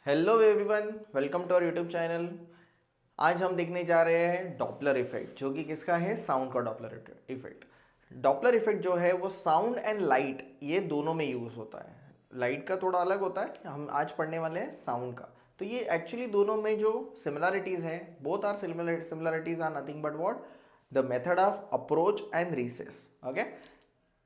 Hello everyone, welcome to our YouTube channel. आज हम देखने जा रहे हैं डॉपलर इफेक्ट, जो कि किसका है, साउंड का डॉपलर इफेक्ट। डॉपलर इफेक्ट जो है वो साउंड एंड लाइट ये दोनों में यूज़ होता है। लाइट का थोड़ा अलग होता है, हम आज पढ़ने वाले हैं साउंड का। तो ये एक्चुअली दोनों में जो सिमिलरिटीज़ हैं, both are similarities are nothing but what, the method of approach and recess. Okay,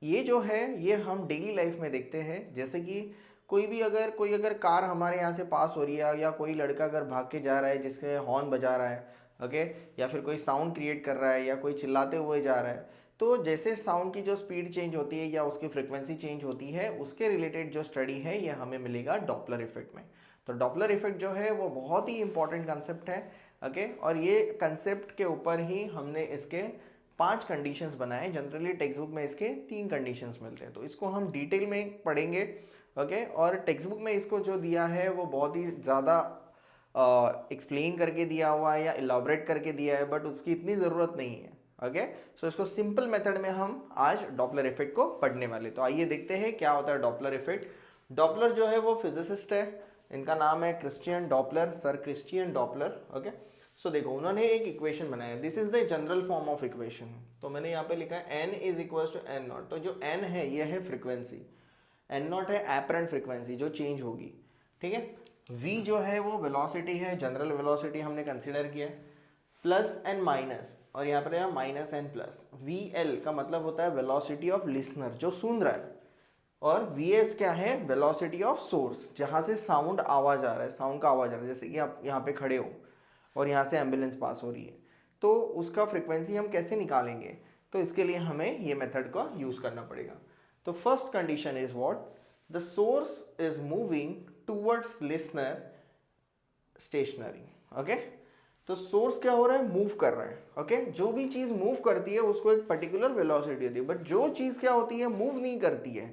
ये जो है ये हम डेली लाइफ में देखते हैं। जैसे कि कोई अगर कार हमारे यहाँ से पास हो रही है, या कोई लड़का अगर भाग के जा रहा है जिसके हॉर्न बजा रहा है, ओके, या फिर कोई साउंड क्रिएट कर रहा है, या कोई चिल्लाते हुए जा रहा है, तो जैसे साउंड की जो स्पीड चेंज होती है या उसकी फ्रिक्वेंसी चेंज होती है, उसके रिलेटेड जो स्टडी है ये हमें मिलेगा डॉपलर इफेक्ट में। तो डॉपलर इफेक्ट जो है वो बहुत ही इंपॉर्टेंट कंसेप्ट है। ओके, और ये कंसेप्ट के ऊपर ही हमने इसके 5 कंडीशंस बनाए। जनरली टेक्स्ट बुक में इसके 3 कंडीशंस मिलते हैं, तो इसको हम डिटेल में पढ़ेंगे। ओके, और टेक्स्ट बुक में इसको जो दिया है वो बहुत ही ज़्यादा एक्सप्लेन करके दिया हुआ है या इलाबरेट करके दिया है, बट उसकी इतनी ज़रूरत नहीं है। ओके, सो इसको सिंपल मेथड में हम आज डॉपलर इफेक्ट को पढ़ने वाले। तो आइए देखते हैं क्या होता है डॉपलर इफेक्ट। डॉपलर जो है वो फिजिसिस्ट है, इनका नाम है Christian Doppler, sir Christian Doppler. Okay, so देखो उन्होंने एक इक्वेशन बनाया, this is the general form of equation. तो मैंने यहाँ पे लिखा है n is equal to N naught. तो जो n है ये है फ्रीक्वेंसी, एन नॉट है एपरेंट फ्रीक्वेंसी जो चेंज होगी। ठीक है, v जो है वो वेलोसिटी है, जनरल वेलोसिटी हमने कंसिडर किया है, प्लस एंड माइनस, और यहाँ पर minus and plus. V L का मतलब होता है वेलोसिटी ऑफ लिसनर जो सुन रहा है, और वी एस क्या है, वेलोसिटी ऑफ सोर्स जहाँ से साउंड आवाज आ रहा है, साउंड का आवाज आ रहा है। जैसे कि आप यहाँ पे खड़े हो और यहाँ से एम्बुलेंस पास हो रही है, तो उसका फ्रिक्वेंसी हम कैसे निकालेंगे, तो इसके लिए हमें ये मेथड का यूज करना पड़ेगा। तो first condition is what, the source is moving towards listener stationary. Okay, तो सोर्स क्या हो रहा है, मूव कर रहा है। ओके, जो भी चीज मूव करती है उसको एक पर्टिकुलर वेलोसिटी होती है, बट जो चीज क्या होती है, मूव नहीं करती है,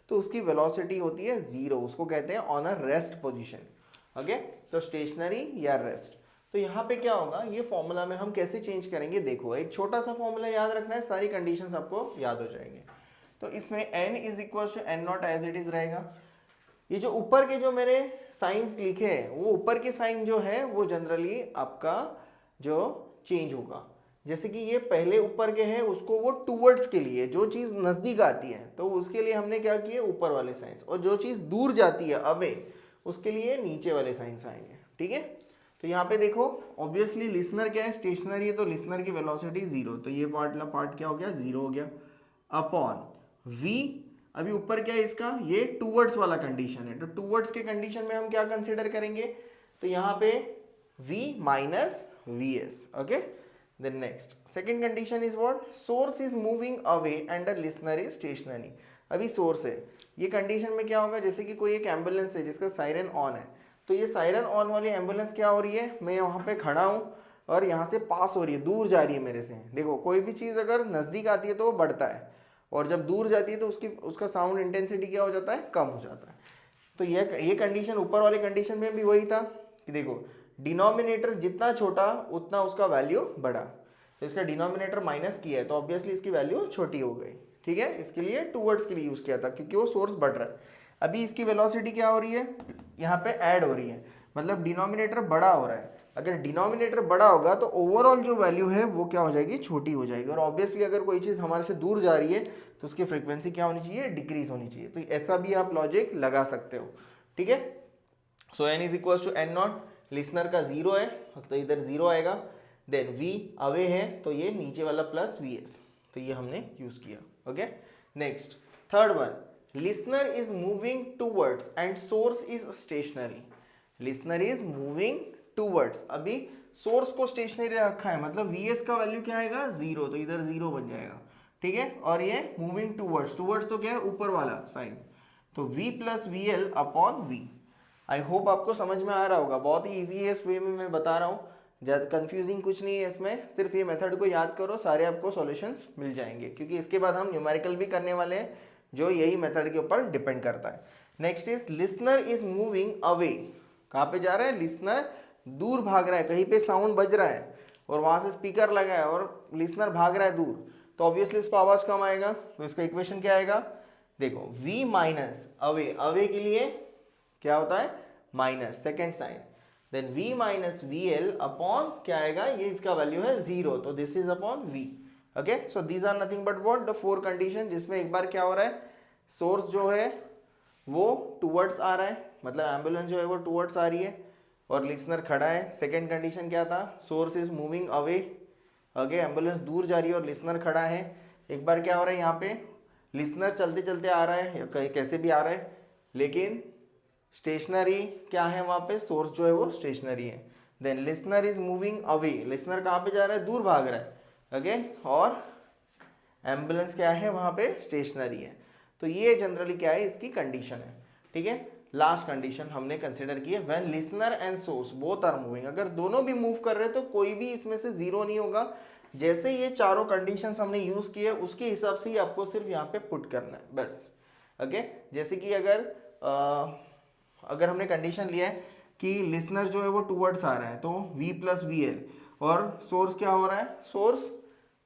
तो उसकी वेलोसिटी होती है जीरो। उसको कहते हैं on a rest position. Okay, तो स्टेशनरी या रेस्ट। तो यहाँ पे क्या होगा, ये फॉर्मूला में हम कैसे चेंज करेंगे, देखो एक छोटा सा फॉर्मूला याद रखना है, सारी कंडीशंस आपको याद हो जाएंगे। तो इसमें n is equal to N nought as it is रहेगा। ये जो ऊपर के जो मेरे साइंस लिखे हैं, वो ऊपर के साइन जो है वो जनरली आपका जो चेंज होगा। जैसे कि ये पहले ऊपर के हैं, उसको वो टूवर्ड्स के लिए, जो चीज नजदीक आती है तो उसके लिए हमने क्या किए, ऊपर वाले साइंस, और जो चीज दूर जाती है अवे, उसके लिए नीचे वाले साइंस आएंगे। ठीक है, तो यहाँ पे देखो ऑब्वियसली लिसनर क्या है, स्टेशनरी है, तो लिसनर की वेलोसिटी जीरो, तो ये पार्ट क्या हो गया, जीरो हो गया, अपॉन v। अभी ऊपर क्या है इसका, ये टूवर्ड्स वाला कंडीशन है, तो टूवर्ड्स के कंडीशन में हम क्या कंसीडर करेंगे, तो यहाँ पे v minus v s. Okay, then next second condition is what, source is moving away and the listener is stationary. अभी सोर्स है, ये कंडीशन में क्या होगा, जैसे कि कोई एक एम्बुलेंस है जिसका सायरन ऑन है, तो ये सायरन ऑन वाली एम्बुलेंस क्या हो रही है, मैं यहाँ पे खड़ा हूँ और यहाँ से पास हो रही है, दूर जा रही है मेरे से। देखो कोई भी चीज़ अगर नज़दीक आती है तो वो बढ़ता है, और जब दूर जाती है तो उसका साउंड इंटेंसिटी क्या हो जाता है, कम हो जाता है। तो ये कंडीशन ऊपर वाले कंडीशन में भी वही था कि देखो डिनोमिनेटर जितना छोटा उतना उसका वैल्यू बढ़ा, तो इसका डिनोमिनेटर माइनस किया है तो ऑब्वियसली इसकी वैल्यू छोटी हो गई। ठीक है, इसके लिए टूवर्ड्स के लिए यूज किया था क्योंकि वो सोर्स बढ़ रहा है। अभी इसकी वेलोसिटी क्या हो रही है, यहाँ पे ऐड हो रही है, मतलब डिनोमिनेटर बड़ा हो रहा है। अगर डिनोमिनेटर बड़ा होगा तो ओवरऑल जो वैल्यू है वो क्या हो जाएगी, छोटी हो जाएगी। और ऑब्वियसली अगर कोई चीज़ हमारे से दूर जा रही है तो उसकी फ्रीक्वेंसी क्या होनी चाहिए, डिक्रीज होनी चाहिए। तो ऐसा भी आप लॉजिक लगा सकते हो। ठीक है, so n is equal to N nought, listener का जीरो है तो इधर जीरो आएगा, देन v अवे है तो ये नीचे वाला प्लस वी एस, तो ये हमने यूज किया। Okay, next third one, listener is moving towards and source is stationary. Listener is moving towards, अभी सोर्स को स्टेशनरी रखा है, मतलब वी एस का वैल्यू क्या आएगा, जीरो, तो इधर जीरो बन जाएगा। ठीक है, और ये मूविंग टूवर्ड्स, टूवर्ड्स तो क्या है, ऊपर वाला साइन, तो v plus v l upon v. I hope आपको समझ में आ रहा होगा, बहुत ही ईजी है, इस वे में मैं बता रहा हूँ, ज़्यादा कंफ्यूजिंग कुछ नहीं है इसमें, सिर्फ ये मेथड को याद करो, सारे आपको सॉल्यूशंस मिल जाएंगे, क्योंकि इसके बाद हम न्यूमेरिकल भी करने वाले हैं जो यही मेथड के ऊपर डिपेंड करता है। Next is listener is moving away, कहाँ पे जा रहा है, लिसनर दूर भाग रहा है, कहीं पे साउंड बज रहा है और वहां से स्पीकर लगा है और लिसनर भाग रहा है दूर, तो ऑब्वियसली इसको आवाज कम आएगा, तो इसका इक्वेशन क्या आएगा, देखो v माइनस अवे, अवे के लिए क्या होता है minus second sign, then v minus v l upon क्या आएगा, ये इसका वैल्यू है 0, तो this is upon v. Okay, so these are nothing but what, the 4 condition, जिसमें एक बार क्या हो रहा है, सोर्स जो है वो टूवर्ड्स आ रहा है, मतलब एम्बुलेंस जो है वो टूवर्ड्स आ रही है और लिसनर खड़ा है. सेकेंड कंडीशन क्या था, source is moving away. Okay, ambulance दूर जा रही है और लिसनर खड़ा है. एक बार क्या हो रहा है, यहाँ पे लिसनर चलते चलते आ रहा है या कैसे भी आ रहा है, लेकिन स्टेशनरी क्या है वहाँ पे, सोर्स जो है वो स्टेशनरी है. Then listener is moving away, listener कहाँ पे जा रहा है, दूर भाग रहा है. ओके, और एम्बुलेंस क्या है वहाँ पे, स्टेशनरी है. तो ये जनरली क्या है, इसकी कंडीशन है. ठीक है, लास्ट कंडीशन हमने कंसिडर की है, when listener and source both are moving. अगर दोनों भी मूव कर रहे हैं तो कोई भी इसमें से जीरो नहीं होगा. जैसे ये चारों कंडीशंस हमने यूज किए उसके हिसाब से ही आपको सिर्फ यहाँ पे पुट करना है बस. ओके, जैसे कि अगर हमने कंडीशन लिया है कि लिसनर जो है वो टूवर्ड्स आ रहा है तो v प्लस वी एल, और सोर्स क्या हो रहा है, सोर्स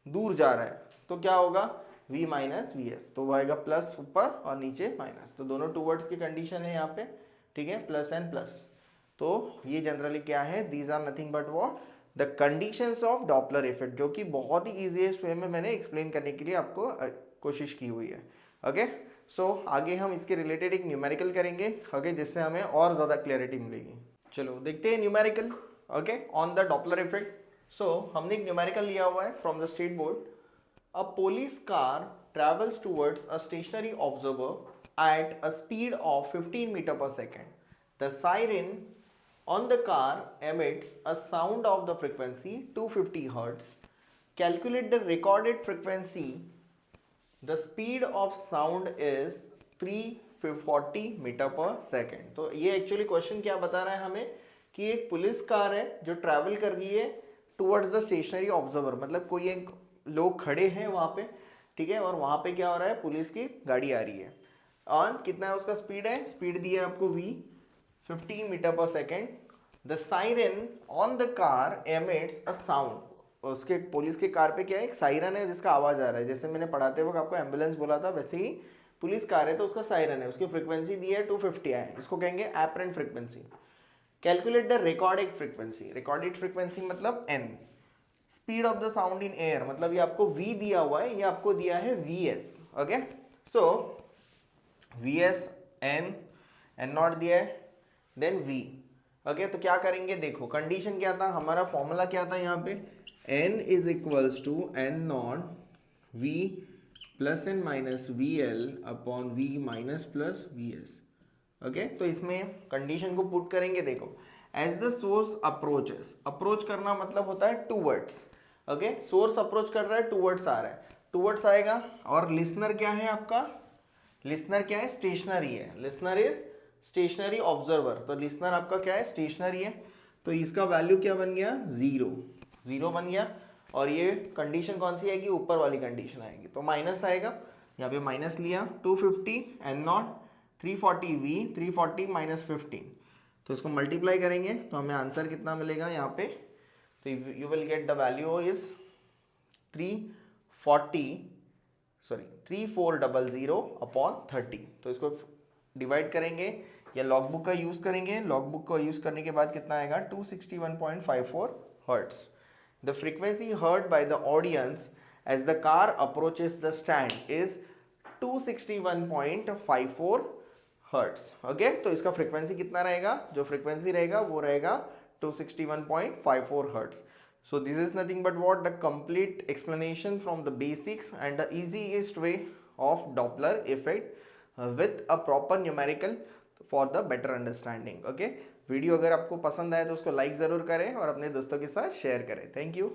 दूर जा रहा है, तो क्या होगा, v माइनस वी एस, तो वो आएगा प्लस ऊपर और नीचे माइनस, तो दोनों टूवर्ड्स की कंडीशन है यहाँ पे. ठीक है, प्लस एंड प्लस. तो ये जनरली क्या है, these are nothing but what, the conditions of Doppler effect, जो कि बहुत ही ईजीएस्ट वे में मैंने एक्सप्लेन करने के लिए आपको कोशिश की हुई है. ओके, सो आगे हम इसके रिलेटेड एक न्यूमेरिकल करेंगे. ओके, जिससे हमें और ज़्यादा क्लैरिटी मिलेगी. चलो देखते हैं numerical. Okay, on the Doppler effect. So हमने एक न्यूमेरिकल लिया हुआ है from the state board. A police car travels towards a stationary observer at a speed of 15 meter per second. The siren on the car emits a sound of the frequency 250 Hz. Calculate the recorded frequency. The speed of sound is 340 metre per second. तो ये actually question क्या बता रहा है हमें कि एक police car है जो ट्रैवल कर रही है टुवर्ड्स द स्टेशनरी ऑब्जर्वर, मतलब कोई एक लोग खड़े हैं वहाँ पे. ठीक है, और वहाँ पे क्या हो रहा है, पुलिस की गाड़ी आ रही है और कितना है उसका स्पीड है, स्पीड दी है आपको v 15 metre per second. The siren on the car emits a sound, उसके पुलिस के कार पे क्या है, एक साइरन है जिसका आवाज आ रहा है. जैसे मैंने पढ़ाते वक्त आपको एम्बुलेंस बोला था, वैसे ही पुलिस कार है तो उसका साइरन है, उसकी फ्रीक्वेंसी दी है 250 है, इसको कहेंगे apparent frequency. Calculate the recorded frequency, recorded frequency मतलब n. Speed of the sound in air, मतलब ये आपको v दिया हुआ है, ये आपको दिया है vs. Okay, so vs n not दिया है, देन v. ओके, तो क्या करेंगे, देखो कंडीशन क्या था, हमारा फॉर्मूला क्या था यहाँ पे, n is equals to n nought v plus n minus v l upon v minus plus v s. Okay, तो इसमें कंडीशन को पुट करेंगे. देखो, as the source approaches, approach करना मतलब होता है टूवर्ड्स. ओके, सोर्स अप्रोच कर रहा है, टूवर्ड्स आ रहा है, टूवर्ड्स आएगा. और लिसनर क्या है आपका, लिसनर क्या है, स्टेशनरी है, लिसनर इज स्टेशनरी ऑब्जर्वर, तो लिसनर आपका क्या है, स्टेशनरी है. तो इसका वैल्यू क्या बन गया, 0 0 बन गया. और ये कंडीशन कौन सी आएगी, ऊपर वाली कंडीशन आएगी, तो माइनस आएगा. यहाँ पे माइनस लिया, 250 एन नॉट 340 v 340 माइनस 15, तो इसको मल्टीप्लाई करेंगे तो हमें आंसर कितना मिलेगा यहाँ पे, तो you will get the value is 3400 upon 30. तो इसको डिवाइड करेंगे या लॉग बुक का यूज़ करेंगे. लॉग बुक का यूज़ करने के बाद कितना आएगा, 261.54 hertz. The frequency heard by the audience as the car approaches the stand is 261.54 hertz. Okay, तो इसका फ्रीक्वेंसी कितना रहेगा, जो फ्रीक्वेंसी रहेगा वो रहेगा 261.54 hertz. So this is nothing but what, the complete explanation from the basics and the easiest way of Doppler effect with a proper numerical for the better understanding. Okay, video अगर आपको पसंद आए तो उसको like ज़रूर करें और अपने दोस्तों के साथ शेयर करें. Thank you.